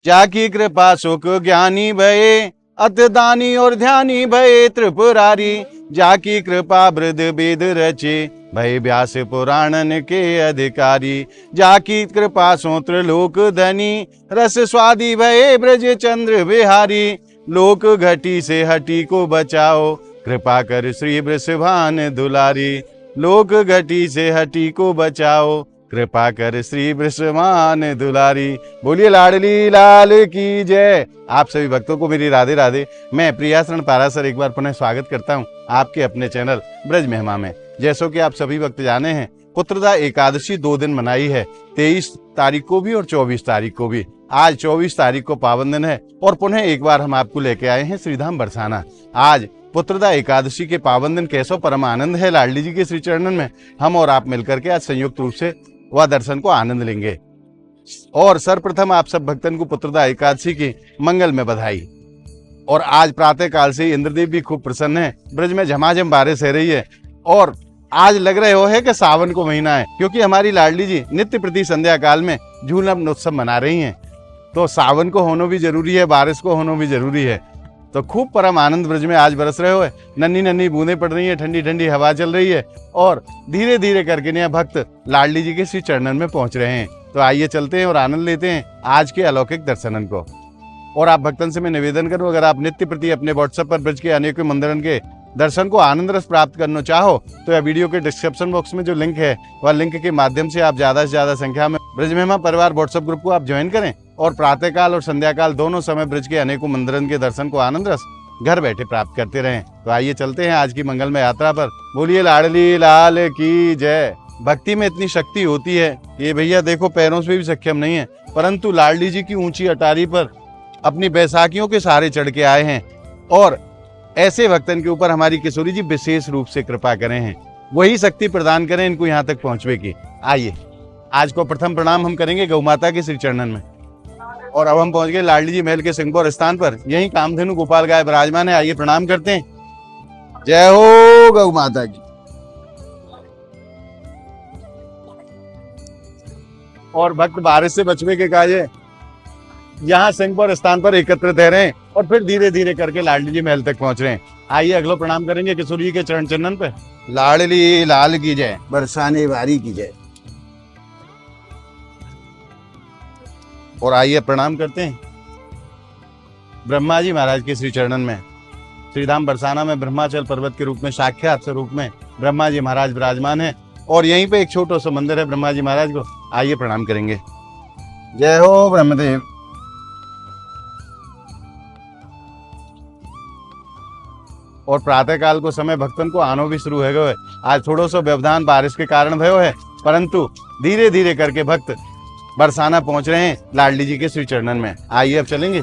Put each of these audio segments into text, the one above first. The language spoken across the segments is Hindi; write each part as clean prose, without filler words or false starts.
जाकी कृपा सुख ज्ञानी भये, अत दानी और ध्यानी भये त्रिपुरारी। जाकी कृपा वृद्ध वेद रचे, भय व्यास पुराणन के अधिकारी। जाकी कृपा सोत्र लोक धनी, रस स्वादी भये ब्रज चंद्र बिहारी। लोक घटी से हटी को बचाओ, कृपा कर श्री वृषभान दुलारी। लोक घटी से हटी को बचाओ, कृपा कर श्री वृषभान दुलारी। बोलिए लाडली लाल की जय। आप सभी भक्तों को मेरी राधे राधे। मैं प्रियाशरण पाराशर एक बार पुनः स्वागत करता हूं आपके अपने चैनल ब्रज महिमा में। जैसो कि आप सभी भक्त जाने हैं, पुत्रदा एकादशी 2 दिन मनाई है, 23 तारीख को भी और 24 तारीख को भी। आज 24 तारीख को पावन दिन है और पुनः एक बार हम आपको लेके आए हैं श्रीधाम बरसाना। आज पुत्रदा एकादशी के पावन दिन कैसो परम आनंद है लाडली जी के श्री चरणन में। हम और आप मिलकर के आज संयुक्त रूप से वह दर्शन को आनंद लेंगे। और सर्वप्रथम आप सब भक्तन को पुत्रदा एकादशी की मंगल में बधाई। और आज प्रातः काल से इंद्रदेव भी खूब प्रसन्न है, ब्रज में झमाझम बारिश हो रही है और आज लग रहे हो है कि सावन को महीना है, क्योंकि हमारी लाडली जी नित्य प्रति संध्या काल में झूलन उत्सव मना रही हैं। तो सावन को होना भी जरूरी है, बारिश को होना भी जरूरी है। तो खूब परम आनंद ब्रज में आज बरस रहे हो है। नन्ही नन्ही बूंदें पड़ रही है, ठंडी ठंडी हवा चल रही है और धीरे धीरे करके नया भक्त लाडली जी के श्री चरणन में पहुंच रहे हैं। तो आइए चलते हैं और आनंद लेते हैं आज के अलौकिक दर्शनन को। और आप भक्तन से मैं निवेदन करूं, अगर आप नित्य प्रति अपने व्हाट्सएप पर ब्रज के अनेकों मंदिरन के दर्शन को आनंद रस प्राप्त करना चाहो तो यह वीडियो के डिस्क्रिप्शन बॉक्स में जो लिंक है वह लिंक के माध्यम से आप ज्यादा से ज्यादा संख्या में ब्रज महिमा परिवार व्हाट्सएप ग्रुप को आप ज्वाइन करें और प्रातःकाल और संध्याकाल दोनों समय ब्रज के अनेकों मंदिरन के दर्शन को आनंद रस घर बैठे प्राप्त करते रहें। तो आइए चलते हैं आज की मंगलमय यात्रा पर। बोलिए लाडली लाल की जय। भक्ति में इतनी शक्ति होती है, ये भैया देखो पैरों से भी सक्षम नहीं है, परंतु लाडली जी की ऊंची अटारी पर अपनी बैसाखियों के सहारे चढ़ के आए हैं और ऐसे भक्तन के ऊपर हमारी किशोरी जी विशेष रूप से कृपा करें हैं। वही शक्ति प्रदान करें इनको यहाँ तक पहुंचने की। आइए आज को प्रथम प्रणाम हम करेंगे गौ माता के श्री चरणन में। और अब हम पहुंच गए लाडली जी महल के सिंहपुर स्थान पर, यही कामधेनु गोपाल गाय विराजमान है। आइए प्रणाम करते हैं। जय हो गौ माता की। और भक्त बारिश से बचने के काजे यहाँ सिंहपुर स्थान पर एकत्रित रह रहे हैं और फिर धीरे धीरे करके लाडली जी महल तक पहुंच रहे हैं। आइए अगला प्रणाम करेंगे किशोरी जी के चरण चिन्हन पे। लाडली लाल की जय, बरसाने वारी की जय। और आइए प्रणाम करते हैं ब्रह्मा जी महाराज के श्री चरणन में। श्रीधाम बरसाना में ब्रह्माचल पर्वत के रूप में साक्षात स्वरूप में ब्रह्मा जी महाराज विराजमान है और यहीं पे एक छोटा सा मंदिर है ब्रह्मा जी महाराज को। आइए प्रणाम करेंगे। जय हो ब्रह्मदेव। और प्रातःकाल को समय भक्तन को आनो भी शुरू है गए। आज थोड़ा सा व्यवधान बारिश के कारण भयो है, परंतु धीरे धीरे करके भक्त बरसाना पहुंच रहे हैं लाडली जी के श्री चरणन में। आइए अब चलेंगे।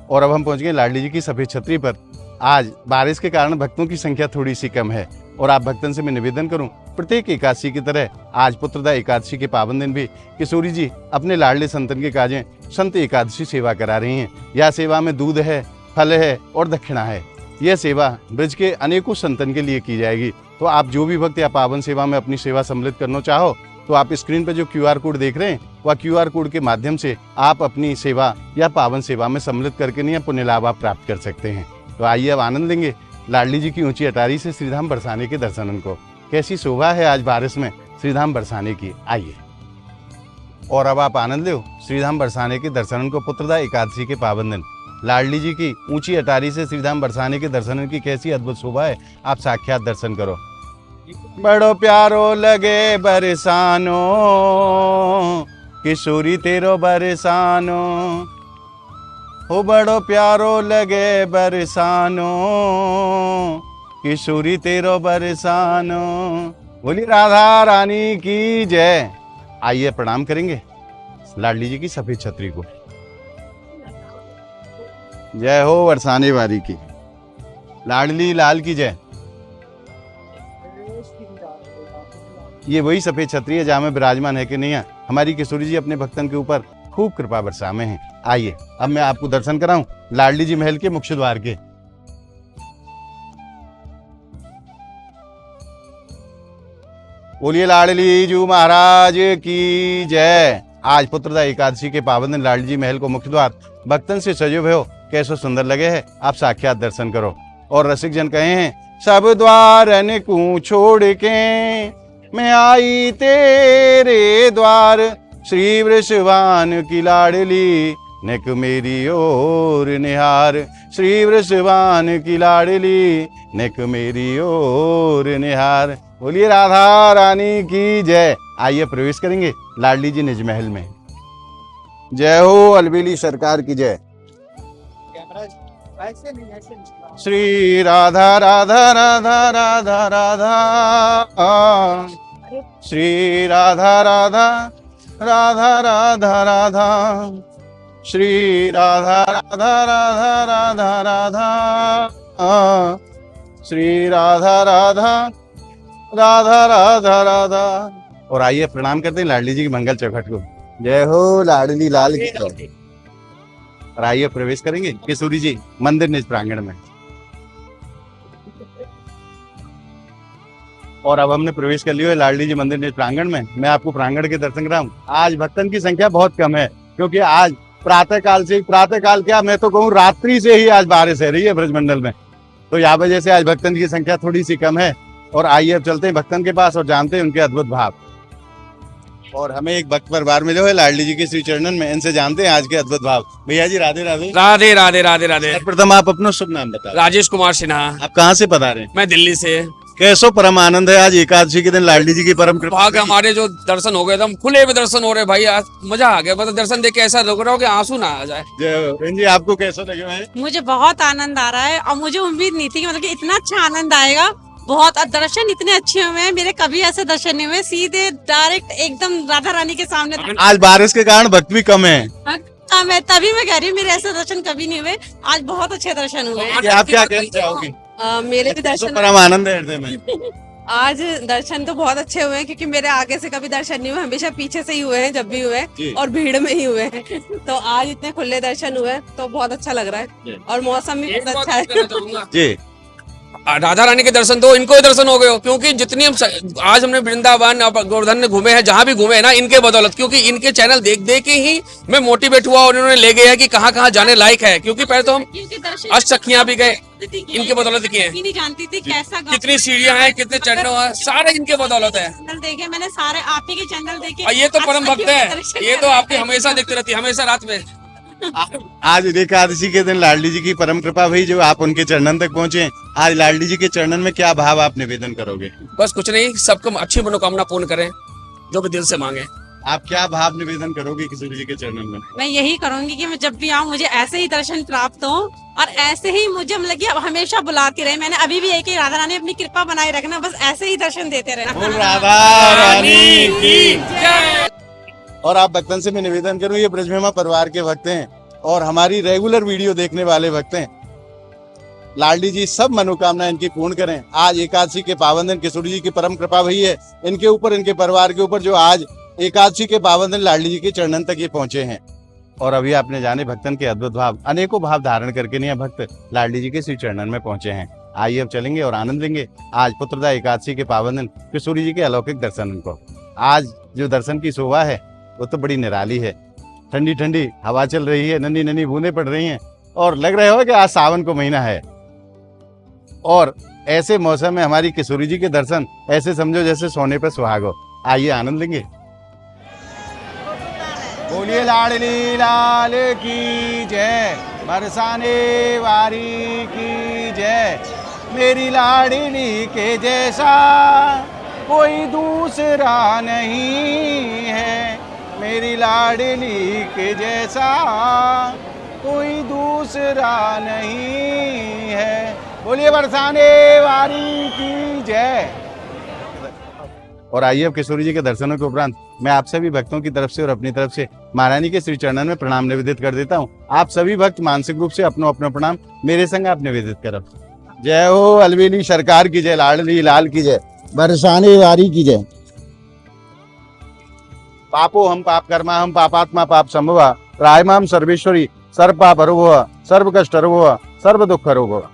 और अब हम पहुंच गए लाडली जी की सफेद छतरी पर। आज बारिश के कारण भक्तों की संख्या थोड़ी सी कम है और आप भक्तन से मैं निवेदन करूं, प्रत्येक एकादशी की तरह आज पुत्रदा एकादशी के पावन दिन भी किशोरी जी अपने लाडले संतन के काजें संत एकादशी सेवा करा रही हैं। यह सेवा में दूध है, फल है और दक्षिणा है। यह सेवा ब्रज के अनेकों संतन के लिए की जाएगी। तो आप जो भी भक्त या पावन सेवा में अपनी सेवा सम्मिलित करना चाहो तो आप स्क्रीन पर जो QR कोड देख रहे हैं वह QR कोड के माध्यम से आप अपनी सेवा या पावन सेवा में सम्मिलित करके नहीं पुण्य लाभ आप प्राप्त कर सकते हैं। तो आइए अब आनंद लेंगे लाडली जी की ऊंची अटारी से श्रीधाम बरसाने के दर्शनन को। कैसी शोभा है आज बारिश में श्रीधाम बरसाने की। आइए और अब आप आनंद लो श्रीधाम बरसाने के दर्शनन को। पुत्रदा एकादशी के पावन दिन लाडली जी की ऊंची अटारी से श्रीधाम बरसाने के दर्शनन की कैसी अद्भुत शोभा है, आप साक्षात दर्शन करो। बड़ो प्यारो लगे बरसानो, किशोरी तेरो बरसानो, हो बड़ो प्यारो लगे बरसानो, किशोरी तेरो बरसानो। बोली राधा रानी की जय। आइए प्रणाम करेंगे लाडली जी की सफेद छतरी को। जय हो बरसाने वाली की। लाडली लाल की जय। ये वही सफेद छतरी है जहाँ में विराजमान है कि नहीं है हमारी किशोरी जी अपने भक्तन के ऊपर खूब कृपा बरसा में हैं। आइए अब मैं आपको दर्शन कराऊं लाडली जी महल के मुख्य द्वार के। बोलिए लाडली जू महाराज की जय। आज पुत्रदा एकादशी के पावन दिन लाडली जी महल को मुख्य द्वार भक्तन से सजो भयो कैसो सुंदर लगे है। आप साक्षात दर्शन करो। और रसिक जन कहे हैं, सब द्वारन को छोड़ के मैं आई तेरे द्वार, श्री वृषभान की लाडली नेक मेरी ओर निहार, श्री वृषभान की लाडली नेक मेरी ओर निहार। बोलिए राधा रानी की जय। आइए प्रवेश करेंगे लाडली जी निज महल में। जय हो अलबेली सरकार की जय। श्री राधा राधा राधा राधा राधा, श्री राधा राधा राधा राधा राधा, श्री राधा राधा राधा राधा राधा, श्री राधा राधा राधा राधा राधा। और आइए प्रणाम करते हैं लाडली जी की मंगल चौखट को। जय हो लाडली लाल की जय। और आइए प्रवेश करेंगे किशोरी जी मंदिर निज प्रांगण में। और अब हमने प्रवेश कर लिया है लाडली जी मंदिर निज प्रांगण में। मैं आपको प्रांगण के दर्शन कराऊं। आज भक्तन की संख्या बहुत कम है, क्योंकि आज प्रातः काल क्या मैं तो कहूँ रात्रि से ही आज बारिश है रही है ब्रजमंडल में, तो यहाँ वजह से आज भक्तन की संख्या थोड़ी सी कम है। और आइए अब चलते हैं भक्तन के पास और जानते हैं उनके अद्भुत भाव। और हमें एक भक्त परिवार मिले हुए लाडली जी के श्री चरणन में, इनसे जानते हैं आज के अद्भुत भाव। भैया जी राधे राधे। राधे राधे राधे राधे। प्रथम आप अपना शुभ नाम बताओ। राजेश कुमार सिन्हा। आप कहाँ से पधारे? मैं दिल्ली से। कैसो परम आनंद है आज एकादशी के दिन लाडली जी की परम कृपा। भाग हमारे जो दर्शन हो गए एकदम खुले में दर्शन हो रहे भाई, आज मजा आ गया। मतलब दर्शन देख के ऐसा लग रहा हो कि आंसू ना आ जाए। बहन जी आपको कैसा लगे है? मुझे बहुत आनंद आ रहा है और मुझे उम्मीद नहीं थी कि मतलब कि इतना अच्छा आनंद आएगा। बहुत दर्शन इतने अच्छे हुए हैं, मेरे कभी ऐसे दर्शन नहीं हुए, सीधे डायरेक्ट एकदम राधा रानी के सामने। आज बारिश के कारण भक्त भी कम है। मैं तभी मैं कह रही हूँ मेरे ऐसे दर्शन कभी नहीं हुए, आज बहुत अच्छे दर्शन हुए। आप क्या कहना चाहोगी? मेरे भी दर्शन परम आनंद है हृदय में। आज दर्शन तो बहुत अच्छे हुए हैं, क्योंकि मेरे आगे से कभी दर्शन नहीं हुए, हमेशा पीछे से ही हुए हैं जब भी हुए हैं, और भीड़ में ही हुए हैं। तो आज इतने खुले दर्शन हुए तो बहुत अच्छा लग रहा है, और मौसम भी बहुत अच्छा है जी। राधा रानी के दर्शन तो इनको ही दर्शन हो गए हो, क्योंकि जितनी हम आज हमने वृंदावन और गोवर्धन में घूमे हैं, जहाँ भी घूमे हैं ना, इनके बदौलत, क्योंकि इनके चैनल देख देख के ही मैं मोटिवेट हुआ और इन्होंने ले गया है कि कहाँ कहाँ जाने लायक है। क्योंकि पहले तो हम अष्टसखियां भी गए, इनके बदौलत किए हैं। नहीं जानती थी कैसा कितनी सीढ़ियां हैं, कितने चरणों हैं, सारे इनके बदौलत है। चैनल देखे मैंने, सारे आप ही के चैनल देखे। ये तो परम भक्त है, ये तो आपकी हमेशा देखती रहती है, हमेशा रात में। आज एकादशी के दिन लाडली जी की परम कृपा हुई जो आप उनके चरणन तक पहुंचे। आज लाडली जी के चरणन में क्या भाव आप निवेदन करोगे? बस कुछ नहीं, सबको अच्छी मनोकामना पूर्ण करें, जो भी दिल से मांगे। आप क्या भाव निवेदन करोगे किशोरी जी के चरणन में? मैं यही करूंगी कि मैं जब भी आऊँ मुझे ऐसे ही दर्शन प्राप्त हो, और ऐसे ही मुझे मतलब कि हमेशा बुलाती रहे। मैंने अभी भी एक ही राधा रानी अपनी कृपा बनाए रखना, बस ऐसे ही दर्शन देते रहना। राधा रानी की जय। और आप भक्तन से मैं निवेदन करूं, ये ब्रजमेमा परिवार के भक्त हैं और हमारी रेगुलर वीडियो देखने वाले भक्त हैं। लाडली जी सब मनोकामना इनकी पूर्ण करें। आज एकादशी के पावन दिन किशोरी जी की परम कृपा हुई है इनके ऊपर, इनके परिवार के ऊपर, जो आज एकादशी के पावन दिन लाडली जी के चरणन तक ये पहुंचे हैं। और अभी आपने जाने भक्तन के अद्भुत भाव, अनेकों भाव धारण करके नहीं भक्त लाडली जी के श्री चरणन में पहुंचे हैं। आइए अब चलेंगे और आनंद लेंगे आज पुत्रदा एकादशी के पावन दिन किशोरी जी के अलौकिक दर्शन को। आज जो दर्शन की शोभा है वो तो बड़ी निराली है। ठंडी ठंडी हवा चल रही है, नन्ही नन्ही बूंदें पड़ रही हैं, और लग रहा हो कि आज सावन को महीना है। और ऐसे मौसम में हमारी किशोरी जी के दर्शन ऐसे समझो जैसे सोने पर सुहागो। आइए आनंद लेंगे। बोलिए लाडली लाल की जय, बरसाने वारी की जय। मेरी लाडली के जैसा कोई दूसरा नहीं है, मेरी लाडली के जैसा कोई दूसरा नहीं है। बोलिए बरसाने वारी की जय। और आइए अब किशोरी जी के दर्शनों के उपरांत मैं आप सभी भक्तों की तरफ से और अपनी तरफ से महारानी के श्री चरणन में प्रणाम निवेदित कर देता हूँ। आप सभी भक्त मानसिक रूप से अपनो अपना प्रणाम मेरे संग आप निवेदित करो। जय हो अलबेली सरकार की जय, लाडली लाल की जय, बरसाने वारी की जय। पापो हम पाप कर्मा हम पापात्मा पाप संभवा, त्रायमाम सर्वेश्वरी सर्व पाप हरो भव, सर्व कष्ट हरो भव, सर्व दुख हरो भव।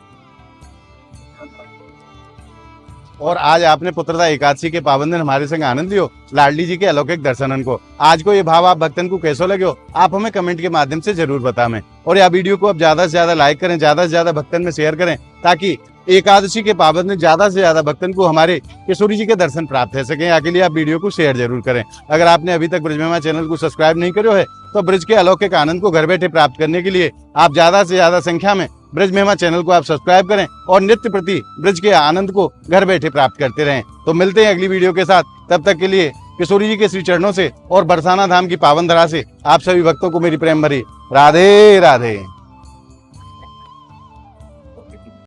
और आज आपने पुत्रदा एकादशी के पावन दिन हमारे संग आनंद लियो, लाडली जी के अलौकिक दर्शनन को। आज को ये भाव आप भक्तन को कैसो लगे आप हमें कमेंट के माध्यम से जरूर बताएं। और यह वीडियो को आप ज्यादा से ज्यादा लाइक करें, ज्यादा से ज्यादा भक्तन में शेयर करें, ताकि एकादशी के पावन में ज्यादा से ज्यादा भक्तन को हमारे किशोरी जी के दर्शन प्राप्त हो सके। आगे लिए आप वीडियो को शेयर जरूर करें। अगर आपने अभी तक ब्रिज महिमा चैनल को सब्सक्राइब नहीं करो है तो ब्रिज के अलौकिक आनंद को घर बैठे प्राप्त करने के लिए आप ज्यादा से ज्यादा संख्या में ब्रिज महिमा चैनल को आप सब्सक्राइब करें और नित्य प्रति ब्रिज के आनंद को घर बैठे प्राप्त करते रहें। तो मिलते हैं अगली वीडियो के साथ, तब तक के लिए किशोरी जी के श्री चरणों से और बरसाना धाम की पावन धरा से आप सभी भक्तों को मेरी प्रेम भरी राधे राधे।